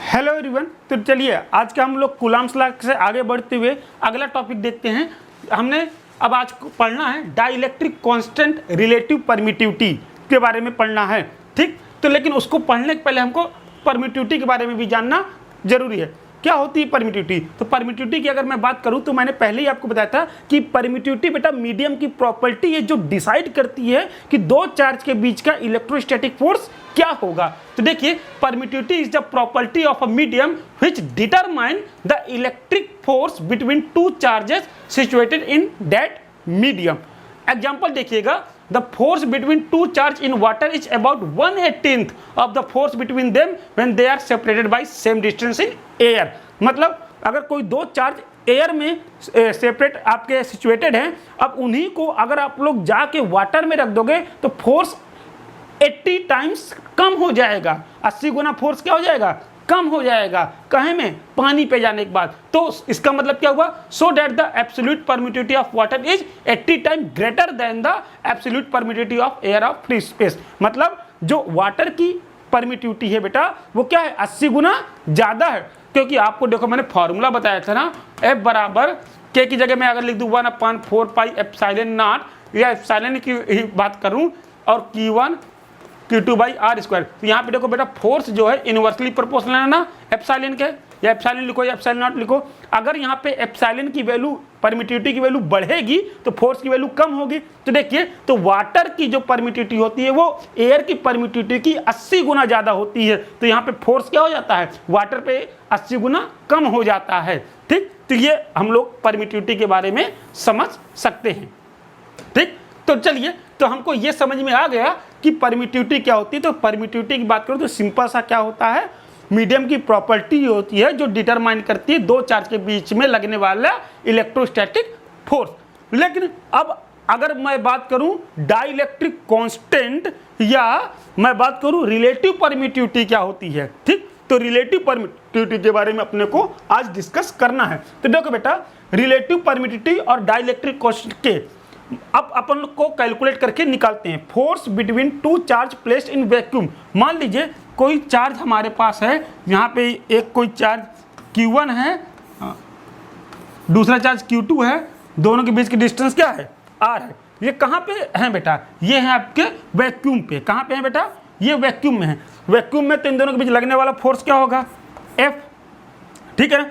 Hello everyone. तो चलिए आज का हम लोग कूलम्ब्स लॉ से आगे बढ़ते हुए अगला टॉपिक देखते हैं। हमने अब आज पढ़ना है डाइलेक्ट्रिक कांस्टेंट रिलेटिव परमिटिविटी के बारे में पढ़ना है, ठीक। तो लेकिन उसको पढ़ने के पहले हमको परमिटिविटी के बारे में भी जानना जरूरी है। क्या होती है परमिटिविटी? तो परमिटिविटी की अगर मैं बात करूं तो मैंने पहले ही आपको बताया था कि परमिटिविटी बेटा मीडियम की प्रॉपर्टी है जो डिसाइड करती है कि दो चार्ज के बीच का इलेक्ट्रोस्टैटिक फोर्स क्या होगा। तो देखिए, permittivity is the property of a medium which determine the electric force between two charges situated in that medium. Example देखिएगा, the force between two charge in water is about 1/18 of the force between them when they are separated by same distance in air। मतलब अगर कोई दो charge air में separate आपके situated हैं, अब उन्हीं को अगर आप लोग जाके वाटर में रख दोगे तो फोर्स 80 टाइम्स कम हो जाएगा। 80 गुना फोर्स क्या हो जाएगा? कम हो जाएगा। कहे में? पानी पे जाने के बाद। तो इसका मतलब क्या हुआ? So that the absolute permittivity of water is 80 time greater than the absolute permittivity of air of free space. मतलब जो वाटर की परमिटिविटी है बेटा वो क्या है? 80 गुना ज्यादा है। क्योंकि आपको देखो मैंने फॉर्मूला बताया था ना, F बराबर K की जगह मैं अगर लिख दूं 1/4 पाई एप्सिलॉन नॉट या एप्सिलॉन की ही बात करूं और Q1 Q2 by R square. तो यहाँ पे देखो बेटा फोर्स जो है इनवर्सली प्रोपोर्शनल है ना एप्सिलॉन के, या एप्सिलॉन लिखो या एप्सिलॉन नॉट लिखो। अगर यहाँ पे एप्सिलॉन की वैल्यू परमिटिविटी की वैल्यू बढ़ेगी तो फोर्स की वैल्यू कम होगी। तो देखिए, तो वाटर की जो परमिटिविटी होती है वो एयर की परमिटिविटी की 80 गुना ज्यादा होती है। तो यहाँ पे फोर्स क्या हो जाता है? वाटर पे 80 गुना कम हो जाता है, ठीक। तो ये हम लोग परमिटिविटी के बारे में समझ सकते हैं, ठीक। तो चलिए, तो हमको ये समझ में आ गया कि परमिटिविटी क्या होती है। तो परमिटिविटी की बात करूं तो सिंपल सा क्या होता है, मीडियम की प्रॉपर्टी होती है जो डिटरमाइन करती है दो चार्ज के बीच में लगने वाला इलेक्ट्रोस्टैटिक फोर्स। लेकिन अब अगर मैं बात करूं डाइलेक्ट्रिक कांस्टेंट या मैं बात करूं रिलेटिव परमिटिविटी क्या होती है, ठीक। तो रिलेटिव परमिटिविटी के बारे में अपने को आज डिस्कस करना है। तो देखो बेटा, रिलेटिव परमिटिविटी और डाइलेक्ट्रिक कांस्टेंट के अब अपन को कैलकुलेट करके निकालते हैं। Force between to charge placed in vacuum. मान लीजिए कोई चार्ज हमारे पास है, यहाँ पे एक कोई चार्ज Q1 है, दूसरा चार्ज Q2 है, दोनों के बीच की डिस्टेंस क्या है? R है। ये कहाँ पे है बेटा? ये है आपके वैक्यूम पे। कहाँ पे है बेटा? ये वैक्यूम में है। वैक्यूम में तो इन दोनों के बीच लगने वाला फोर्स क्या होगा? F, ठीक है।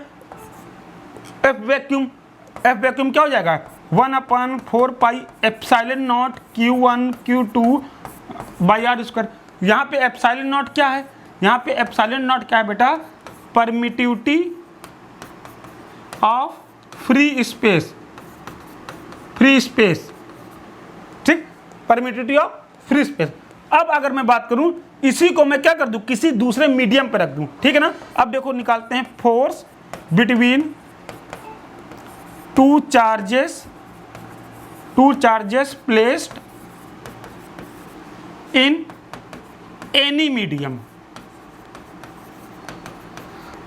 F वैक्यूम क्या हो जाएगा? 1/4 pi epsilon not Q1 Q2 by R square. यहाँ पे एप्सिलॉन नॉट क्या है? यहाँ पे एप्सिलॉन नॉट क्या है बेटा? परमिटिविटी ऑफ फ्री स्पेस, ठीक। Permittivity of free space. अब अगर मैं बात करूं, इसी को मैं क्या कर दूं? किसी दूसरे मीडियम पे रख दूं, ठीक है ना। अब देखो निकालते हैं force between two charges placed in any medium.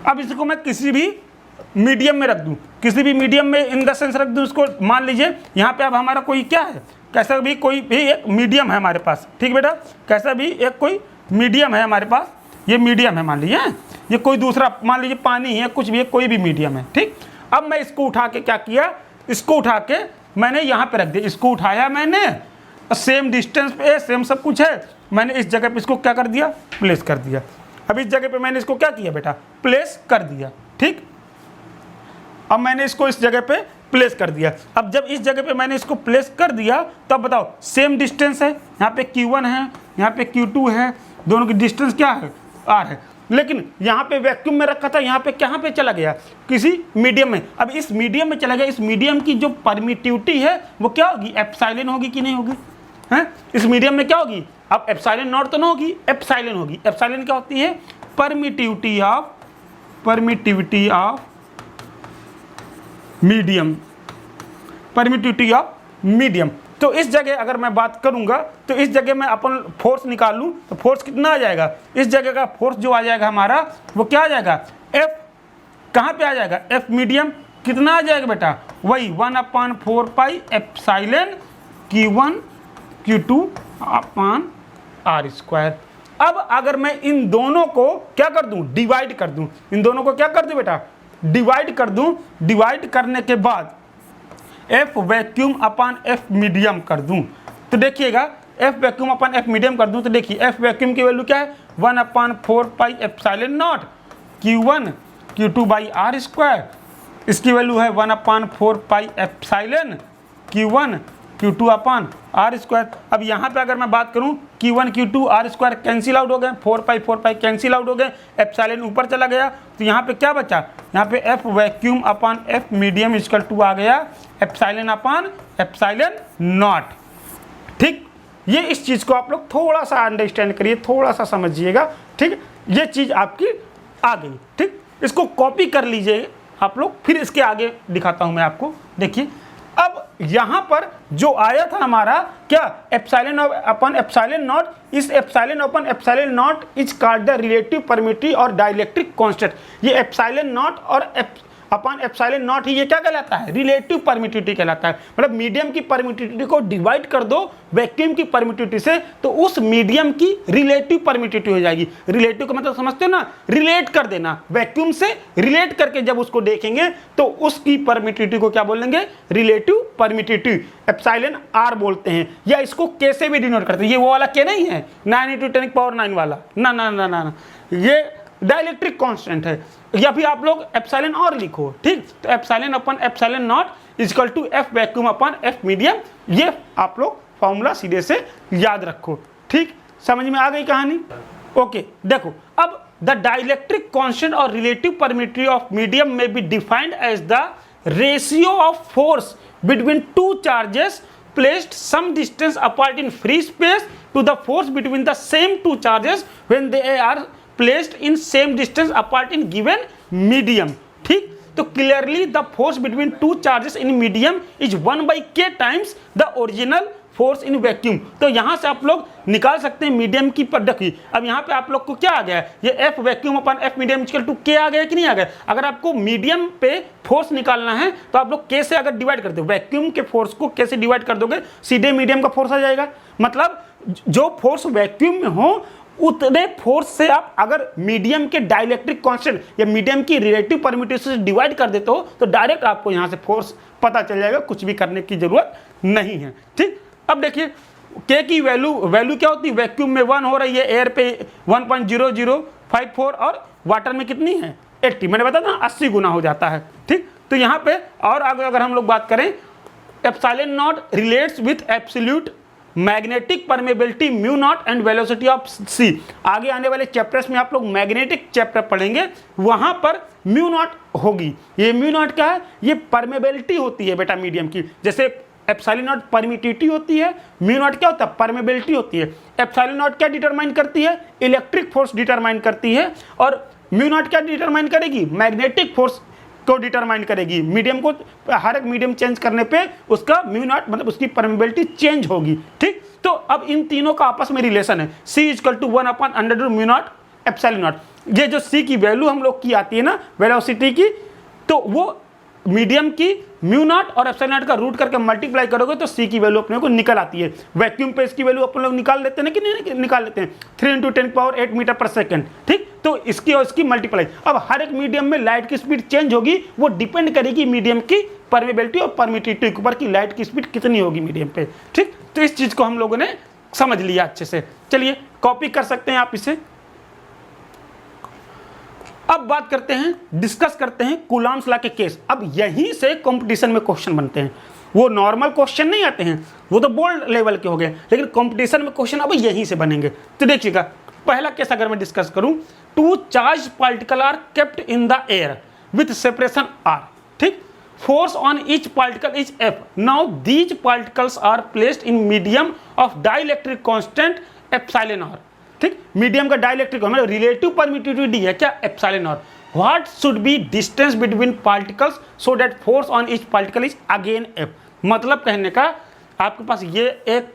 अब इसको मैं किसी भी मीडियम में रख दूं, किसी भी मीडियम में इन द सेंस रख दूं। इसको मान लीजिए यहाँ पे अब हमारा कोई क्या है, कैसा भी कोई भी एक मीडियम है हमारे पास, ठीक बेटा। कैसा भी एक कोई मीडियम है हमारे पास, ये मीडियम है मान लीजिए, ये कोई दूसरा मान लीजिए पानी है, कुछ भी है, कोई भी मीडियम है, ठीक। अब मैं इसको उठा के क्या किया, इसको उठा के मैंने यहाँ पे रख दिया। इसको उठाया मैंने, सेम डिस्टेंस पे सेम सब कुछ है, मैंने इस जगह पे इसको क्या कर दिया? प्लेस कर दिया। अब इस जगह पे मैंने इसको क्या किया बेटा? प्लेस कर दिया, ठीक। अब मैंने इसको इस जगह पे प्लेस कर दिया। अब जब इस जगह पे मैंने इसको प्लेस कर दिया तब बताओ सेम डिस्टेंस है, यहाँ पे Q1 है, यहाँ पे Q2 है, दोनों की डिस्टेंस क्या है? R है। लेकिन यहाँ पे वैक्यूम में रखा था, यहाँ पे कहाँ पे चला गया? किसी मीडियम में। अब इस मीडियम में चला गया, इस मीडियम की जो परमिटिविटी है वो क्या होगी? एप्सिलॉन होगी कि नहीं होगी? हैं? इस मीडियम में क्या होगी? अब एप्सिलॉन नॉट तो ना होगी, एप्सिलॉन होगी। एप्सिलॉन क्या होती है? Permittivity of medium, permittivity of medium. तो इस जगह अगर मैं बात करूंगा तो इस जगह में अपन फोर्स निकालूं तो फोर्स कितना आ जाएगा? इस जगह का फोर्स जो आ जाएगा हमारा वो क्या आ जाएगा? F कहाँ पे आ जाएगा? F मीडियम कितना आ जाएगा बेटा? वही 1/4 pi epsilon Q1 Q2 upon R square. अब अगर मैं इन दोनों को क्या कर दूं, डिवाइड कर दूं, इन दोनों को क्या कर दूं बेटा, डिवाइड कर दूं, डिवाइड करने के बाद F vacuum upon F medium कर दूं, तो देखिएगा F vacuum upon F medium कर दूं तो देखिए एफ वैक्यूम की वैल्यू क्या है 1/4 pi epsilon not Q1 Q2 by R square, इसकी वैल्यू है 1/4 pi epsilon Q1 Q2 upon R square. अब यहाँ पे अगर मैं बात करूँ Q1 Q2 are square cancel out हो गए, 4 पाई कैंसिल आउट हो गए, एप्सिलॉन ऊपर चला गया, तो यहाँ पे क्या बचा, यहाँ पे F vacuum upon F medium equal to आ गया एप्सिलॉन अपान एप्सिलॉन नॉट। ठीक, ये इस चीज़ को आप लोग थोड़ा सा अंडरस्टैंड करिए, थोड़ा सा समझिएगा। ठीक, ये चीज़ आपकी आ गई। ठीक, इसको कॉपी कर लीजिए आप लोग, फिर इसके आगे दिखाता हूं मैं आपको। देखिए अब यहां पर जो आया था हमारा क्या, एप्सिलॉन अपन एप्सिलॉन नॉट, इस epsilon upon epsilon not is called the relative permittivity और डाइलेक्ट्रिक कांस्टेंट। ये एप्सिलॉन नॉट और अपन एप्सिलॉन नॉट ही ये क्या कहलाता है, रिलेटिव परमिटिविटी कहलाता है। मतलब मीडियम की परमिटिविटी को डिवाइड कर दो वैक्यूम की परमिटिविटी से, तो उस मीडियम की रिलेटिव परमिटिविटी हो जाएगी। रिलेटिव का मतलब समझते हो ना, रिलेट कर देना, वैक्यूम से रिलेट करके जब उसको देखेंगे तो उसकी परमिटिविटी को क्या बोलेंगे, रिलेटिव परमिटिविटी, एप्सिलॉन आर बोलते हैं, या इसको के से भी डिनोट करते हैं। ये वो वाला के नहीं है 9 × 10⁻⁹ वाला, ना ना ना ना ना, ये डाइलेक्ट्रिक कांस्टेंट है, या फिर आप लोग एप्सिलॉन और लिखो। ठीक, तो epsilon upon epsilon not equal to F vacuum upon F medium, ये आप लोग फॉर्मूला सीधे से याद रखो। ठीक, समझ में आ गई कहानी। ओके, देखो अब the dielectric constant or relative permittivity of medium may be defined as the ratio of force between two charges placed some distance apart in free space to the force between the same two charges when they are placed in same distance apart in given medium। ठीक, तो clearly the force between two charges in medium is 1/k times the original force in vacuum। तो यहां से आप लोग निकाल सकते हैं मीडियम की पद्धति। अब यहाँ पे आप लोग को क्या आ गया है, ये F vacuum upon F medium equal to K आ गया कि नहीं आ गया। अगर आपको मीडियम पे फोर्स निकालना है तो आप लोग के से अगर डिवाइड करते हो, वैक्यूम के फोर्स को के से डिवाइड कर दोगे, सीधे मीडियम का फोर्स आ जाएगा। मतलब जो फोर्स वैक्यूम में हो उतने फोर्स से आप अगर मीडियम के डाइलेक्ट्रिक कांस्टेंट या मीडियम की रिलेटिव परमिटिविटी से डिवाइड कर देते हो तो डायरेक्ट आपको यहाँ से फोर्स पता चल जाएगा, कुछ भी करने की जरूरत नहीं है। ठीक, अब देखिए के की वैल्यू क्या होती है, वैक्यूम में 1 हो रही है, एयर पे 1.0054 और वाटर में कितनी है 80, मैंने बताया ना 80 गुना हो जाता है। ठीक, तो यहाँ पे और आगे अगर हम लोग बात करें, epsilon naught relates with absolute magnetic permeability mu naught and velocity of C. आगे आने वाले चैप्टर्स में आप लोग मैग्नेटिक चैप्टर पढ़ेंगे, वहां पर म्यू नॉट होगी। ये म्यू नॉट क्या है, ये परमेबिलिटी होती है बेटा मीडियम की। जैसे एप्सिलॉन नॉट परमिटिविटी होती है, म्यू नॉट क्या होता है, परमेबिलिटी होती है। एप्सिलॉन नॉट क्या डिटरमाइन करती है, इलेक्ट्रिक फोर्स डिटरमाइन करती है, और म्यू नॉट क्या डिटरमाइन करेगी, मैग्नेटिक फोर्स को डिटरमाइन करेगी। मीडियम को हर एक मीडियम चेंज करने पे उसका म्यू नॉट मतलब उसकी परमेबिलिटी चेंज होगी। ठीक, तो अब इन तीनों का आपस में रिलेशन है, C equal to 1/√μ naught epsilon naught. ये जो C की वैल्यू हम लोग की आती है ना वेलोसिटी की, तो वो मीडियम की म्यू नॉट और एप्सिलॉन नॉट का रूट करके मल्टीप्लाई करोगे तो C की वैल्यू अपने को निकल आती है। वैक्यूम पे इसकी वैल्यू अपन लोग निकाल लेते हैं कि नहीं निकाल लेते हैं, 3 × 10⁸ मीटर पर सेकेंड। ठीक, तो इसकी और इसकी मल्टीप्लाई। अब हर एक मीडियम में लाइट की स्पीड चेंज होगी, वो डिपेंड करेगी मीडियम की परमेबिलिटी और परमिटिविटी के ऊपर की लाइट की स्पीड कितनी होगी मीडियम पे। ठीक, तो इस चीज को हम लोगों ने समझ लिया अच्छे से। चलिए कॉपी कर सकते हैं आप इसे। अब बात करते हैं, डिस्कस करते हैं कूलॉम्स लॉ के केस। अब यहीं से कंपटीशन में क्वेश्चन बनते हैं, वो नॉर्मल क्वेश्चन नहीं आते हैं, वो तो बोल्ड लेवल के हो गए, लेकिन कंपटीशन में क्वेश्चन अब यहीं से बनेंगे। तो देखिएगा पहला केस अगर मैं डिस्कस करूं, 2 charge particle are kept in the air with separation r। ठीक, force on each particle is F. Now these particles are placed in medium of dielectric constant epsilon r। ठीक, मीडियम का dielectric मतलब relative permittivity है क्या, epsilon not. What should be distance between particles so that force on each particle is again F. मतलब कहने का आपके पास ये एक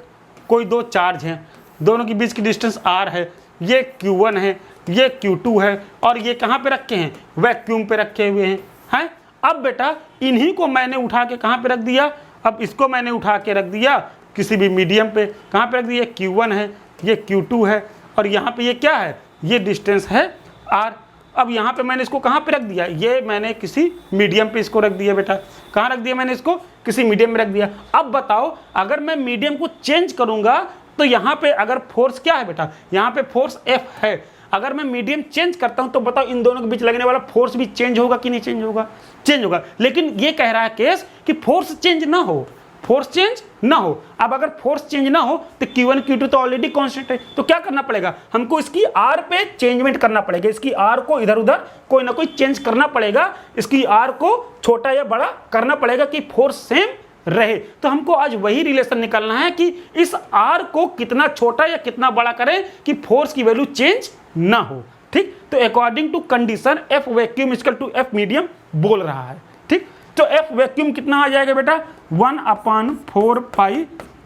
कोई दो चार्ज हैं, दोनों के बीच की डिस्टेंस r है, ये Q1 है, ये Q2 है, और ये कहाँ पे रखे हैं, वैक्यूम पे रखे हुए हैं। अब बेटा इन्हीं को मैंने उठा के कहाँ पे रख दिया, अब इसको मैंने उठा के रख दिया किसी भी मीडियम पे, कहाँ पे रख दिया, Q1 है, ये Q2 है, और यहाँ पे ये क्या है, ये डिस्टेंस है r। अब यहाँ पे मैंने इसको कहाँ पे रख दिया, ये मैंने किसी मीडियम पे इसको रख दिया बेटा। कहाँ रख दिया मैंने इसको, किसी मीडियम में रख दिया। अब बताओ अगर मैं मीडियम को चेंज करूँगा तो यहाँ पे अगर फोर्स क्या है बेटा, यहाँ पे फोर्स F है। अगर मैं मीडियम चेंज करता हूँ तो बताओ इन दोनों के बीच लगने वाला फोर्स भी चेंज होगा कि नहीं चेंज होगा, चेंज होगा। लेकिन ये कह रहा है केस कि फोर्स चेंज ना हो, फोर्स चेंज ना हो। अब अगर फोर्स चेंज ना हो तो Q1 Q2 तो ऑलरेडी कांस्टेंट है, तो क्या करना पड़ेगा हमको, इसकी R पे चेंजमेंट करना पड़ेगा। इसकी R को इधर उधर कोई ना कोई चेंज करना पड़ेगा, इसकी R को छोटा या बड़ा करना पड़ेगा कि फोर्स सेम रहे। तो हमको आज वही रिलेशन निकालना है कि इस R को कितना छोटा या कितना बड़ा करें कि फोर्स की वैल्यू चेंज ना हो। ठीक, तो according to condition F vacuum equal to F medium बोल रहा है। ठीक, तो F वैक्यूम कितना आ जाएगा बेटा, 1/4 pi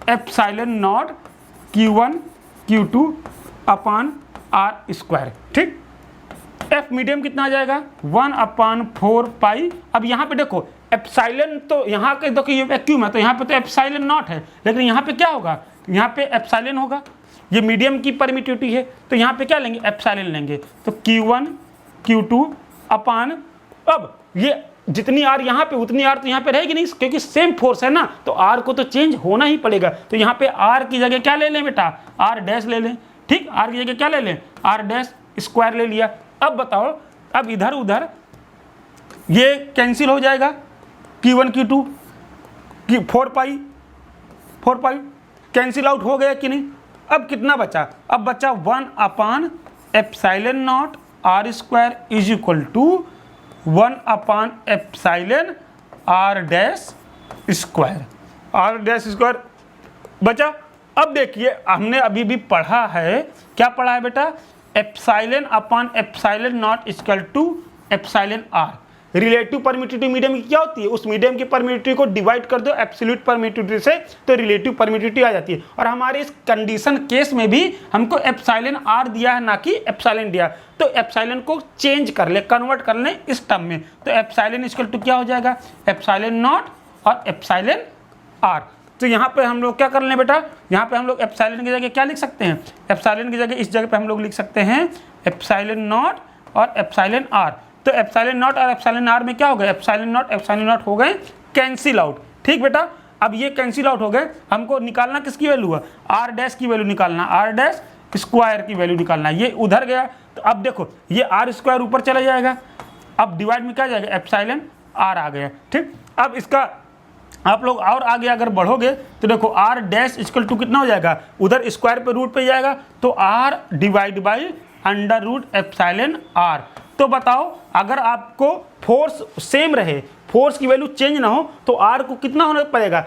epsilon not Q1 Q2 upon R square. ठीक, F मीडियम कितना आ जाएगा, 1/4 पाई। अब यहाँ पे देखो एप्सिलॉन, तो यहाँ के देखो ये वैक्यूम है तो यहाँ पे तो एप्सिलॉन नॉट है, लेकिन यहाँ पे क्या होगा, यहाँ पे एप्सिलॉन होगा। ये मीडियम की परमिटिविटी है तो यहाँ पे क्या लेंगे, एप्सिलॉन लेंगे। तो Q1 Q2 अपान, अब ये जितनी R यहाँ पे उतनी R तो यहाँ पे रहेगी नहीं, क्योंकि सेम फोर्स है ना, तो R को तो चेंज होना ही पड़ेगा। तो यहाँ पे R की जगह क्या ले लें बेटा, R डैश ले लें। ठीक, R की जगह क्या ले लें, R डैश स्क्वायर ले लिया। अब बताओ, अब इधर उधर ये कैंसिल हो जाएगा, Q1 Q2 4 pi cancel out हो गया कि नहीं। अब कितना बचा, अब बचा 1/एप्सिलॉन naught R square is equal to 1/एप्सिलॉन R डैश स्क्वायर बचा। अब देखिए हमने अभी भी पढ़ा है, क्या पढ़ा है बेटा, epsilon not equal to epsilon R। Relative permittivity medium की क्या होती है, उस मीडियम की परमिटिविटी को डिवाइड कर दो एब्सोल्यूट परमिटिविटी से तो रिलेटिव परमिटिविटी आ जाती है। और हमारे इस कंडीशन केस में भी हमको एप्सिलॉन R दिया है ना कि एप्सिलॉन दिया, तो एप्सिलॉन को चेंज कर ले, कन्वर्ट कर ले इस टर्म में। तो एप्सिलॉन इक्वल टू क्या हो जाएगा, एप्सिलॉन नॉट और एप्सिलॉन R। तो यहाँ पे हम लोग क्या कर लें बेटा, यहाँ पे हम लोग एप्सिलॉन की जगह क्या लिख सकते हैं, एप्सिलॉन की जगह इस जगह पे हम लोग लिख सकते हैं एप्सिलॉन नॉट और एप्सिलॉन R। तो एप्सिलॉन नॉट और एप्सिलॉन R में क्या हो गया, एप्सिलॉन नॉट हो गए कैंसिल आउट। ठीक बेटा, अब ये कैंसिल आउट हो गए, हमको निकालना किसकी वैल्यू है, R डैश की वैल्यू निकालना, R डैश स्क्वायर की वैल्यू निकालना। ये उधर गया तो अब देखो ये R स्क्वायर ऊपर चला जाएगा, अब डिवाइड में क्या जाएगा, एप्सिलॉन R आ गया। ठीक, अब इसका आप लोग और आगे अगर बढ़ोगे तो देखो R डैश इक्वल टू कितना हो जाएगा, उधर स्क्वायर पे रूट पे जाएगा तो R divide by under root epsilon R। तो बताओ अगर आपको फोर्स सेम रहे, फोर्स की वैल्यू चेंज ना हो तो R को कितना होना पड़ेगा,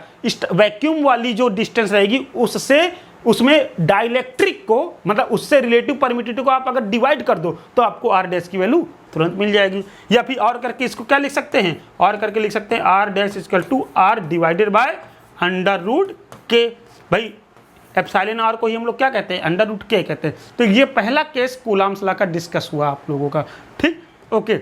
वैक्यूम वाली जो डिस्टेंस रहेगी उससे, उसमें डाइलेक्ट्रिक को मतलब उससे रिलेटिव परमिटिविटी को आप अगर डिवाइड कर दो तो आपको R डैश की वैल्यू तुरंत मिल जाएगी। या फिर और करके इसको क्या लिख सकते हैं, और करके लिख सकते हैं R dash equal to R divided by under root K. भाई एप्सिलॉन R को ही हम लोग क्या कहते हैं, अंडर रूट के कहते हैं। तो ये पहला केस कूलम्ब्स लॉ का डिस्कस हुआ आप लोगों का। ठीक, ओके,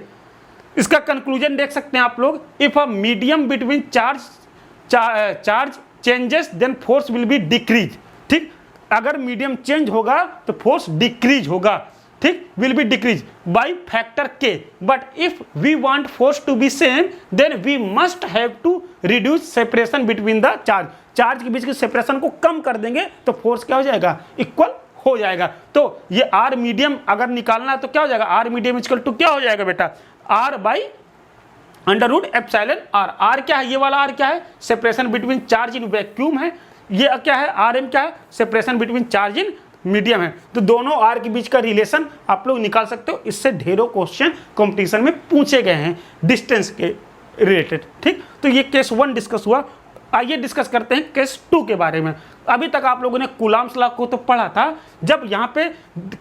इसका कंक्लूजन देख सकते हैं आप लोग, if a medium between charge changes then force will be decrease. ठीक, अगर मीडियम चेंज होगा तो फोर्स डिक्रीज होगा। ठीक, will be decrease by factor K, but if we want force to be same then we must have to reduce separation between the charge के बीच के separation को कम कर देंगे तो फोर्स क्या हो जाएगा, इक्वल हो जाएगा। तो ये R मीडियम अगर निकालना है तो क्या हो जाएगा, R मीडियम इक्वल टू क्या हो जाएगा बेटा, R by under root epsilon R। R क्या है, ये वाला R क्या है, separation between charge in vacuum है। ये क्या है, RM क्या है, separation between charge in medium है। तो दोनों R के बीच का रिलेशन आप लोग निकाल सकते हो। इससे ढेरों क्वेश्चन कंपटीशन में पूछे गए हैं डिस्टेंस के रिलेटेड। ठीक, तो ये केस 1 डिस्कस हुआ। आइए डिस्कस करते हैं केस 2 के बारे में। अभी तक आप लोगों ने कूलम्ब्स लॉ को तो पढ़ा था, जब यहाँ पे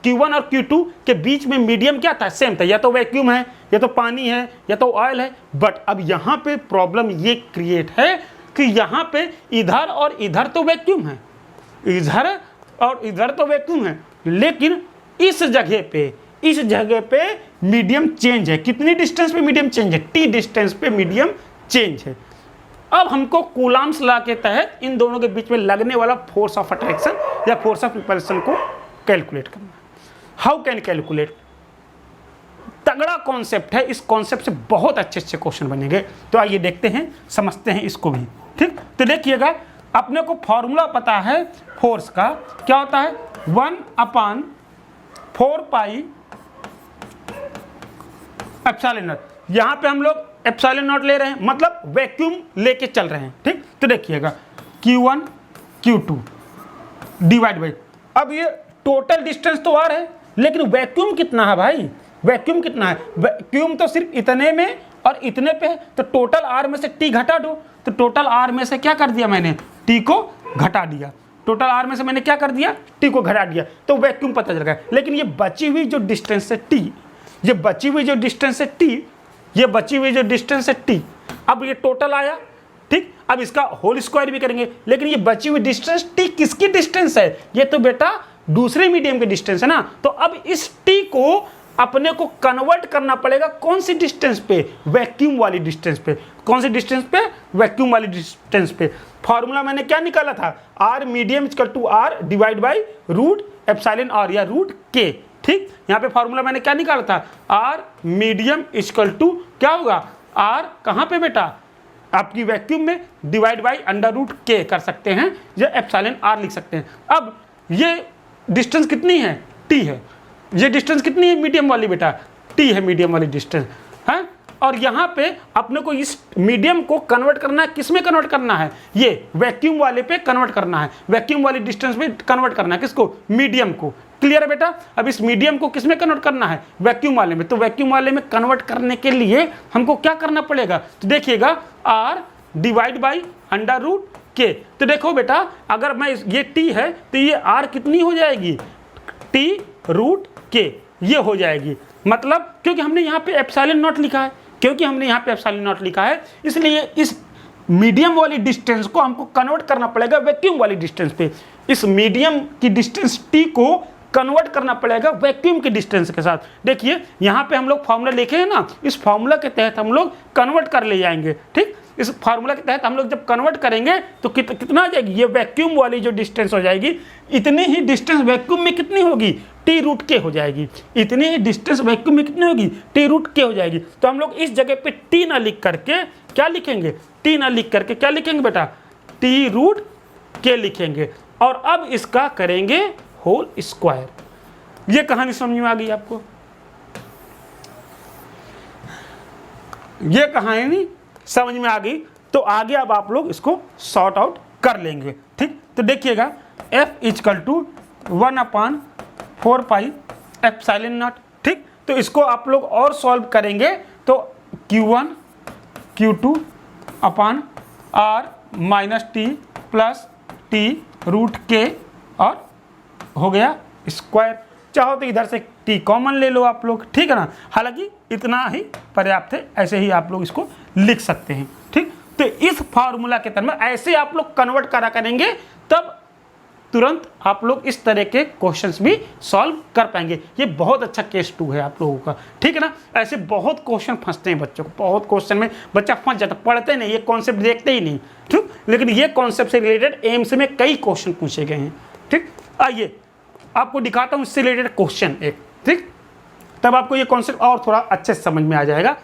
Q1 और Q2 के बीच में मीडियम क्या था, सेम था, या तो वैक्यूम है या तो पानी है या तो ऑयल है। बट अब यहाँ पे प्रॉब्लम ये क्रिएट है कि यहाँ पे इधर और इधर तो वैक्यूम है, इधर और इधर तो वैक्यूम है, लेकिन इस जगह पे मीडियम चेंज है। कितनी डिस्टेंस पे मीडियम चेंज है, T डिस्टेंस पे मीडियम चेंज है। अब हमको कूलम्ब्स लॉ के तहत इन दोनों के बीच में लगने वाला फोर्स ऑफ अट्रैक्शन या फोर्स ऑफ रिपल्शन को कैलकुलेट करना है। हाउ कैन कैलकुलेट, तगड़ा कॉन्सेप्ट है, इस कॉन्सेप्ट से बहुत अच्छे अच्छे क्वेश्चन बनेंगे। तो आइए देखते हैं, समझते हैं इसको भी। ठीक, तो देखिएगा, अपने को फॉर्मूला पता है फोर्स का, क्या होता है 1/4 पाई एप्सिलॉन नॉट। यहां पे हम लोग एप्सिलॉन नॉट ले रहे हैं, मतलब वैक्यूम लेके चल रहे हैं। ठीक, तो देखिएगा Q1 Q2 डिवाइड बाई, अब ये टोटल डिस्टेंस तो R है, लेकिन वैक्यूम कितना है भाई, वैक्यूम कितना है, वैक्यूम तो सिर्फ इतने में और इतने पे है, तो टोटल R में से T घटा दो। तो टोटल R में से क्या कर दिया मैंने, T को घटा दिया, टोटल R में से मैंने क्या कर दिया, T को घटा दिया, तो वैक्यूम पता चल गया। लेकिन ये बची हुई जो डिस्टेंस है T, ये बची हुई जो डिस्टेंस है T, ये बची हुई जो डिस्टेंस है T, अब ये टोटल आया। ठीक, अब इसका होल स्क्वायर भी करेंगे, लेकिन ये बची हुई डिस्टेंस T किसकी डिस्टेंस है, ये तो बेटा दूसरे मीडियम के डिस्टेंस है ना। तो अब इस T को अपने को कन्वर्ट करना पड़ेगा कौन सी डिस्टेंस पे, वैक्यूम वाली डिस्टेंस पे। कौन सी डिस्टेंस पे, वैक्यूम वाली डिस्टेंस पे। फॉर्मूला मैंने क्या निकाला था, R medium equal to R divide by root epsilon R या रूट K। ठीक, यहाँ पे फॉर्मूला मैंने क्या निकाला था, R मीडियम इक्वल टू क्या होगा, R कहाँ पे बेटा, आपकी वैक्यूम में, divide by under root K कर सकते हैं, या एप्सिलॉन R लिख सकते हैं। अब ये डिस्टेंस कितनी है, T है, ये डिस्टेंस कितनी है मीडियम वाली बेटा, T है मीडियम वाली डिस्टेंस है। और यहाँ पे अपने को इस मीडियम को कन्वर्ट करना है, किस में कन्वर्ट करना है, ये वैक्यूम वाले पे कन्वर्ट करना है, वैक्यूम वाली डिस्टेंस में कन्वर्ट करना है, किसको, मीडियम को। क्लियर है बेटा, अब इस मीडियम को किस में कन्वर्ट करना है, वैक्यूम वाले में। तो वैक्यूम वाले में कन्वर्ट करने के लिए हमको क्या करना पड़ेगा, तो देखिएगा R divide by under root K। तो देखो बेटा, अगर मैं ये T है तो ये R कितनी हो जाएगी, T रूट K ये हो जाएगी। मतलब क्योंकि हमने यहाँ पे एप्सिलॉन नॉट लिखा है, क्योंकि हमने यहाँ पे एप्सिलॉन नॉट लिखा है, इसलिए इस मीडियम वाली डिस्टेंस को हमको कन्वर्ट करना पड़ेगा वैक्यूम वाली डिस्टेंस पे। इस मीडियम की डिस्टेंस T को कन्वर्ट करना पड़ेगा वैक्यूम की डिस्टेंस के साथ। देखिए यहाँ पे हम लोग फार्मूला लिखे हैं ना, इस फार्मूला के तहत हम लोग कन्वर्ट कर ले जाएंगे। ठीक, इस फार्मूला के तहत हम लोग जब कन्वर्ट करेंगे तो कितना आ जाएगी, ये वैक्यूम वाली जो डिस्टेंस हो जाएगी, इतनी ही डिस्टेंस वैक्यूम में कितनी होगी, T रूट K हो जाएगी। इतनी ही डिस्टेंस वैक्यूम में कितनी होगी, T रूट K हो जाएगी। तो हम लोग इस जगह पे T ना लिख करके क्या लिखेंगे, T ना लिख करके क्या लिखेंगे बेटा, T रूट K लिखेंगे। और अब इसका करेंगे होल स्क्वायर। ये कहानी समझ में आ गई आपको, ये कहानी समझ में आ गई। तो आगे अब आप लोग इसको सॉर्ट आउट कर लेंगे। ठीक, तो देखिएगा F equal to 1/4 pi epsilon not. ठीक, तो इसको आप लोग और सॉल्व करेंगे तो Q1 Q2 upon R minus T plus T root K और हो गया स्क्वायर। चाहो तो इधर से T कॉमन ले लो आप लोग, ठीक है ना। हालांकि इतना ही पर्याप्त है, ऐसे ही आप लोग इसको लिख सकते हैं। ठीक, तो इस फार्मूला के तरह ऐसे आप लोग कन्वर्ट करा करेंगे, तब तुरंत आप लोग इस तरह के क्वेश्चंस भी सॉल्व कर पाएंगे। ये बहुत अच्छा केस 2 है आप लोगों का, ठीक है ना। ऐसे बहुत क्वेश्चन फंसते हैं बच्चों को, बहुत क्वेश्चन में बच्चा फंस जाता, पढ़ते नहीं, ये कॉन्सेप्ट देखते ही नहीं। ठीक, लेकिन ये कॉन्सेप्ट से रिलेटेड एम्स में कई क्वेश्चन पूछे गए हैं। ठीक, आइए आपको दिखाता हूँ इससे रिलेटेड क्वेश्चन एक। ठीक, तब आपको ये कॉन्सेप्ट और थोड़ा अच्छे से समझ में आ जाएगा।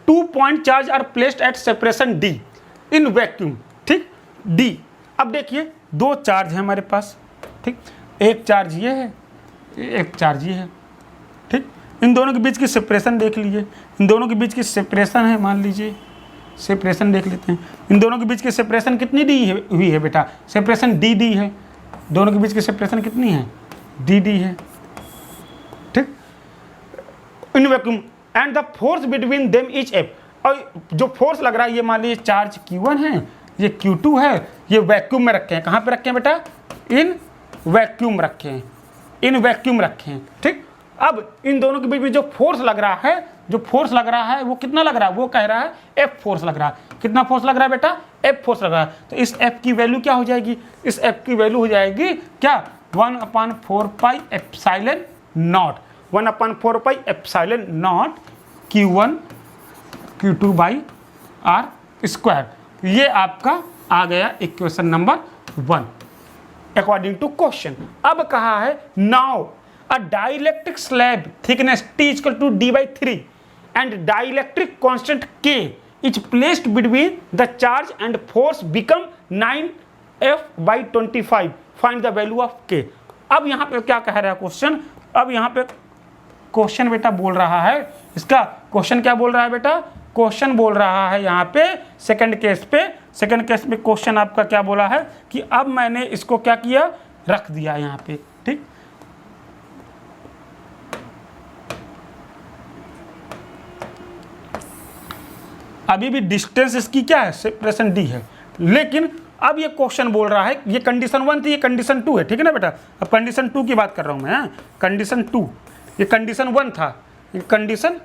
2 point charge are placed at separation D in vacuum. ठीक, D, अब देखिए 2 चार्ज है हमारे पास। ठीक, एक चार्ज ये है, एक चार्ज ये है। ठीक, इन दोनों के बीच की सेपरेशन देख लीजिए, इन दोनों के बीच की सेपरेशन है, मान लीजिए सेपरेशन देख लेते हैं। इन दोनों के बीच की सेपरेशन कितनी दी हुई है बेटा, सेपरेशन डी है। दोनों के बीच की सेपरेशन कितनी है, डी है। ठीक, in vacuum and the force between them is F। और जो फोर्स लग रहा है, ये मान लीजिए चार्ज Q1 है, ये Q2 है, ये वैक्यूम में रखे हैं। कहाँ पे रखे हैं बेटा, इन वैक्यूम रखे हैं, इन वैक्यूम रखे हैं। ठीक, अब इन दोनों के बीच में जो फोर्स लग रहा है, जो फोर्स लग रहा है वो कितना लग रहा है, वो कह रहा है F फोर्स लग रहा है। कितना फोर्स लग रहा है बेटा, F फोर्स लग रहा है। तो इस F की वैल्यू क्या हो जाएगी, इस F की वैल्यू हो जाएगी क्या, 1/4 pi epsilon not, 1/4 pi epsilon not Q1 Q2 by R square. ये आपका आ गया equation number 1 according to question. अब कहा है now a dielectric slab thickness T equal to D/3 and dielectric constant K is placed between the charge and force become 9F/25. Find the value of K. अब यहाँ पे क्या कह रहा है क्वेश्चन, अब यहाँ पे क्वेश्चन बेटा बोल रहा है, इसका क्वेश्चन क्या बोल रहा है बेटा, क्वेश्चन बोल रहा है यहाँ पे सेकंड केस में क्वेश्चन आपका क्या बोला है कि अब मैंने इसको क्या किया, रख दिया यहाँ पे, ठीक। अभी भी डिस्टेंस इसकी क्या है, सेपरेशन D है, लेकिन अब ये क्वेश्चन बोल रहा है, ये कंडीशन 1 थी, ये कंडीशन 2 है, ठीक है ना बेटा। अब कंडीशन 2 की बात कर रहा हूँ मैं, कंडीशन 2, ये कंडीशन 1 था, ये कंडीशन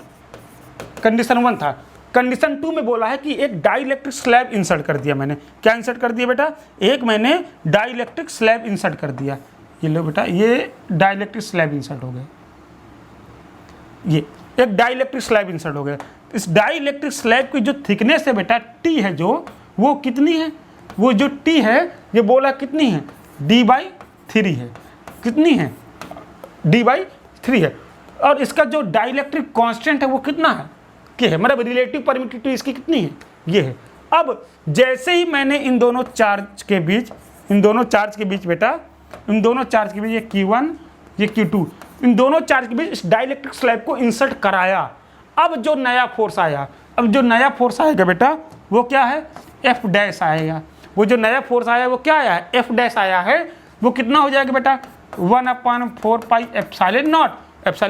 1 था। कंडीशन 2 में बोला है कि एक डाइलेक्ट्रिक स्लैब इंसर्ट कर दिया मैंने, क्या इंसर्ट कर दिया बेटा, एक मैंने डाइलेक्ट्रिक स्लैब इंसर्ट कर दिया, ये लो बेटा, ये डाइलेक्ट्रिक स्लैब इंसर्ट हो गया, ये एक डाइलेक्ट्रिक स्लैब इंसर्ट हो गया। इस डाइलेक्ट्रिक स्लैब की जो थिकनेस है बेटा T है, जो वो कितनी है, वो जो T है ये बोला कितनी है, D/3 है, कितनी है, D/3 है। और इसका जो डाइलेक्ट्रिक कांस्टेंट है वो कितना है, क्या है, मतलब रिलेटिव परमिटिविटी इसकी कितनी है, ये है। अब जैसे ही मैंने इन दोनों चार्ज के बीच बेटा, इन दोनों चार्ज के बीच, ये Q1 ये Q2, इन दोनों चार्ज के बीच इस डाइलेक्ट्रिक स्लैब को इंसर्ट कराया। अब जो नया फोर्स आएगा बेटा वो क्या है, F' आएगा। वो जो नया फोर्स आया वो क्या आया है, F' आया है। वो कितना हो जाएगा बेटा, 1/4 पाई एप्सिलॉन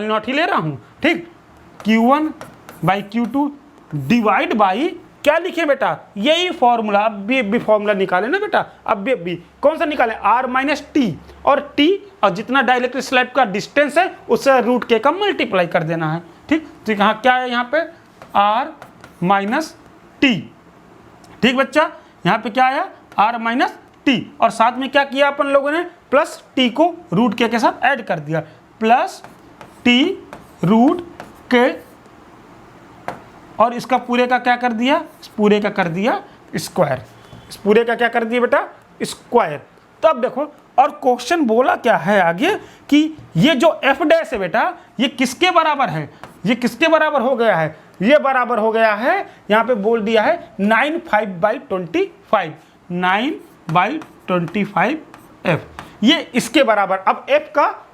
नॉट ही ले रहा हूँ, ठीक। Q1/Q2 डिवाइड बाई क्या लिखे बेटा, यही फॉर्मूला, अब भी फॉर्मूला निकाले ना बेटा, अब भी कौन सा निकाले, R-T, और T और जितना डाइलेक्ट्रिक स्लैब का डिस्टेंस है उससे √K का मल्टीप्लाई कर देना है, ठीक। तो यहाँ क्या है, यहाँ पे R-T, ठीक बच्चा, यहाँ पे क्या आया, R-T, और साथ में क्या किया अपन लोगों ने, प्लस T को √K के साथ ऐड कर दिया, प्लस T √K, और इसका पूरे का क्या कर दिया, इस पूरे का कर दिया स्क्वायर, इस पूरे का क्या कर दिया बेटा, स्क्वायर। तो अब देखो, और क्वेश्चन बोला क्या है आगे कि ये जो F' है बेटा ये किसके बराबर है, ये किसके बराबर हो गया है, ये बराबर हो गया है, यहाँ पे बोल दिया है 9/25, 9/25F, ये इसके बराबर। अब F का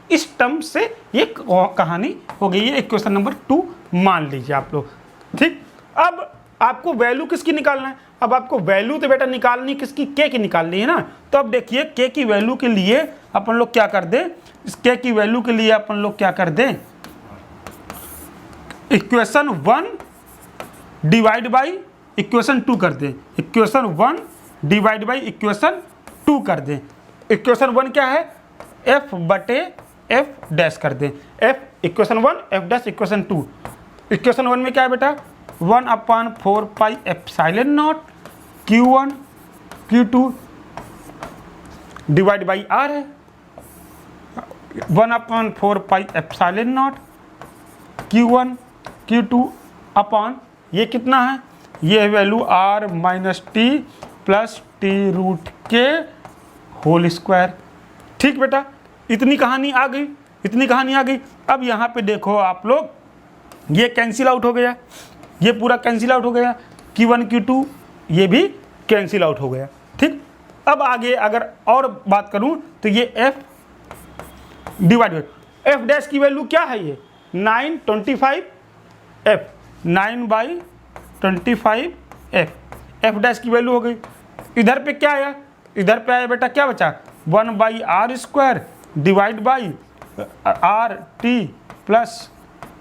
इस टर्म से ये कहानी हो गई, ये इक्वेशन नंबर 2 मान लीजिए आप लोग, ठीक। अब आपको वैल्यू किसकी निकालना है, अब आपको वैल्यू तो बेटा निकालनी किसकी, K की निकालनी है ना। तो अब देखिए K की वैल्यू के लिए अपन लोग क्या कर दें, इस K की वैल्यू के लिए अपन लोग क्या कर दें, इक्वेशन 1 डिवाइड बाई इक्वेशन 2 कर दें, इक्वेशन 1 डिवाइड बाई इक्वेशन 2 कर दें। इक्वेशन 1 क्या है, F/F' कर दें, F equation 1 F' equation 2। Equation 1 में क्या है बेटा, 1/4 pi epsilon not Q1 Q2 divide by R है, 1/4 pi epsilon not Q1 Q2 upon ये कितना है, ये value R-T plus T√K whole square, ठीक बेटा। इतनी कहानी आ गई। अब यहाँ पे देखो आप लोग, ये कैंसिल आउट हो गया, ये पूरा कैंसिल आउट हो गया, Q1 Q2 ये भी कैंसिल आउट हो गया, ठीक। अब आगे अगर और बात करूं तो ये F डिवाइड बाई F' की वैल्यू क्या है, ये 9/25F, 9/25F, F' की वैल्यू हो गई। इधर पे क्या आया, इधर पे आया बेटा क्या बचा, 1/R² divide by RT plus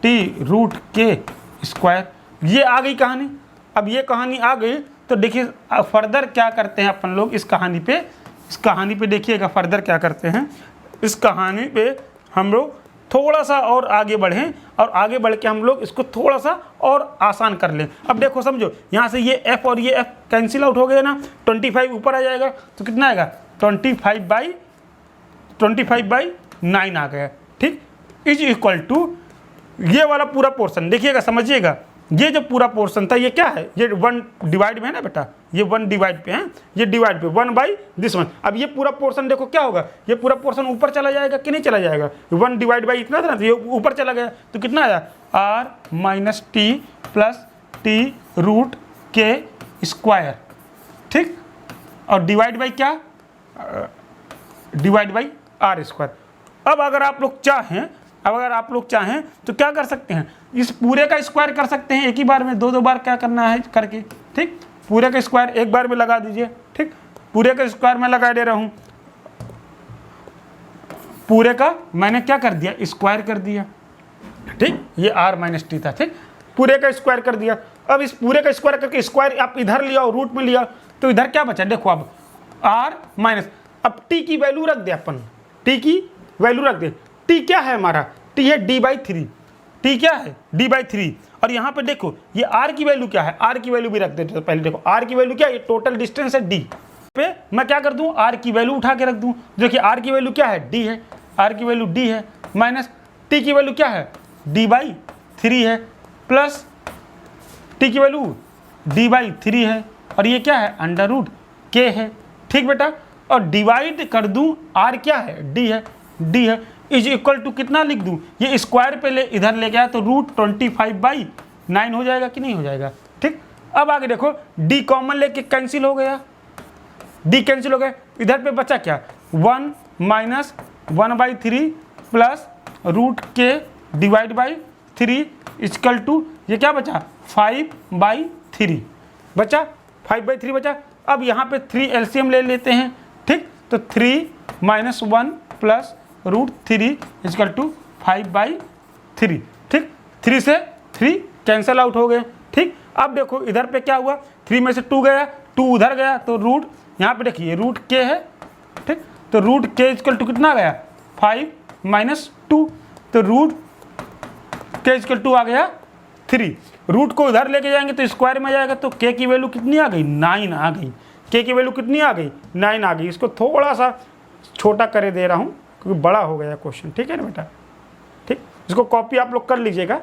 T√K square, ये आ गई कहानी। अब ये कहानी आ गई तो देखिए फर्दर क्या करते हैं अपन लोग इस कहानी पे देखिएगा, फर्दर क्या करते हैं इस कहानी पे हम लोग थोड़ा सा और आगे बढ़ें, और आगे बढ़ के हम लोग इसको थोड़ा सा और आसान कर लें। अब देखो समझो, यहाँ से ये F और ये F कैंसिल आउट हो गए ना, 25 ऊपर आ जाएगा तो कितना आएगा, 25/9 आ गया, ठीक। इज इक्वल टू ये वाला पूरा पोर्शन देखिएगा, समझिएगा, ये जो पूरा पोर्शन था ये क्या है, ये 1 डिवाइड में है ना बेटा, ये 1 डिवाइड पे है, ये डिवाइड पे 1 बाई दिस 1। अब ये पूरा पोर्शन देखो क्या होगा, ये पूरा पोर्शन ऊपर चला जाएगा कि नहीं चला जाएगा, 1 डिवाइड बाई इतना था ना, तो ये ऊपर चला गया, तो कितना आया r minus T plus T root K square, ठीक, और डिवाइड बाई क्या, डिवाइड बाई आर स्क्वायर। अब अगर आप लोग चाहें तो क्या कर सकते हैं, इस पूरे का स्क्वायर कर सकते हैं एक ही बार में, दो बार क्या करना है करके, ठीक, पूरे का स्क्वायर एक बार में लगा दीजिए, ठीक, पूरे का स्क्वायर मैं लगा दे रहा हूं, पूरे का मैंने क्या कर दिया, स्क्वायर कर दिया, ठीक, ये r माइनस टी था, ठीक, पूरे का स्क्वायर कर दिया। अब इस पूरे का स्क्वायर करके स्क्वायर आप इधर लिया और रूट में लिया, तो इधर क्या बचा, देखो अब r माइनस, अब t की वैल्यू रख दे, अपन t की वैल्यू रख दे, t क्या है हमारा, t है d/3, t क्या है d/3, और यहाँ पे देखो ये r की वैल्यू क्या है, r की वैल्यू भी रख देते, तो पहले देखो r की वैल्यू क्या है, ये टोटल डिस्टेंस है d पे, मैं क्या कर दूं, r की वैल्यू उठा के रख दूं, देखिए r की वैल्यू क्या है, d है, r की वैल्यू d है, माइनस t की वैल्यू क्या है, d/3 है, प्लस t की वैल्यू d/3 है, और ये क्या है अंडर रूट k है, ठीक बेटा, और डिवाइड कर दूं, r क्या है, d है, इज इक्वल टू कितना लिख दूं, ये स्क्वायर पे ले इधर ले गया तो रूट 25/9 हो जाएगा कि नहीं हो जाएगा, ठीक। अब आगे देखो d कॉमन लेके कैंसिल हो गया, d कैंसिल हो गया, इधर पे बचा क्या, 1 माइनस 1/3 प्लस रूट के डिवाइड बाई 3 इक्वल टू, ये क्या बचा 5/3 बचा, 5/3 बचा। अब यहाँ पे 3 एलसीएम ले लेते हैं, ठीक, तो 3 minus 1 plus root 3 equal to 5/3, ठीक, 3 से 3 कैंसिल आउट हो गए, ठीक। अब देखो इधर पे क्या हुआ, 3 में से 2 गया, 2 उधर गया, तो रूट यहाँ पे देखिए रूट के है, ठीक, तो रूट के इक्वल टू कितना गया 5 माइनस 2, तो रूट के इक्वल टू आ गया 3, रूट को उधर लेके जाएंगे तो स्क्वायर में आ जाएगा, तो के की वैल्यू कितनी आ गई, 9 आ गई, के की वैल्यू कितनी आ गई, 9 आ गई। इसको थोड़ा सा छोटा करे दे रहा हूँ क्योंकि बड़ा हो गया क्वेश्चन, ठीक है ना बेटा, ठीक, इसको कॉपी आप लोग कर लीजिएगा,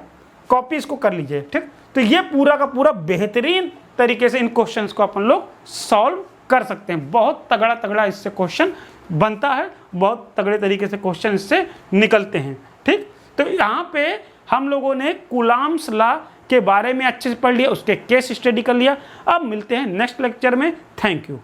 कॉपी इसको कर लीजिए, ठीक। तो ये पूरा का पूरा बेहतरीन तरीके से इन क्वेश्चंस को अपन लोग सॉल्व कर सकते हैं, बहुत तगड़ा इससे क्वेश्चन बनता है, बहुत तगड़े तरीके से क्वेश्चन इससे निकलते हैं, ठीक। तो यहाँ पे हम लोगों ने कूलॉम्स लॉ के बारे में अच्छे से पढ़ लिया, उसके केस स्टडी कर लिया। अब मिलते हैं नेक्स्ट लेक्चर में, थैंक यू।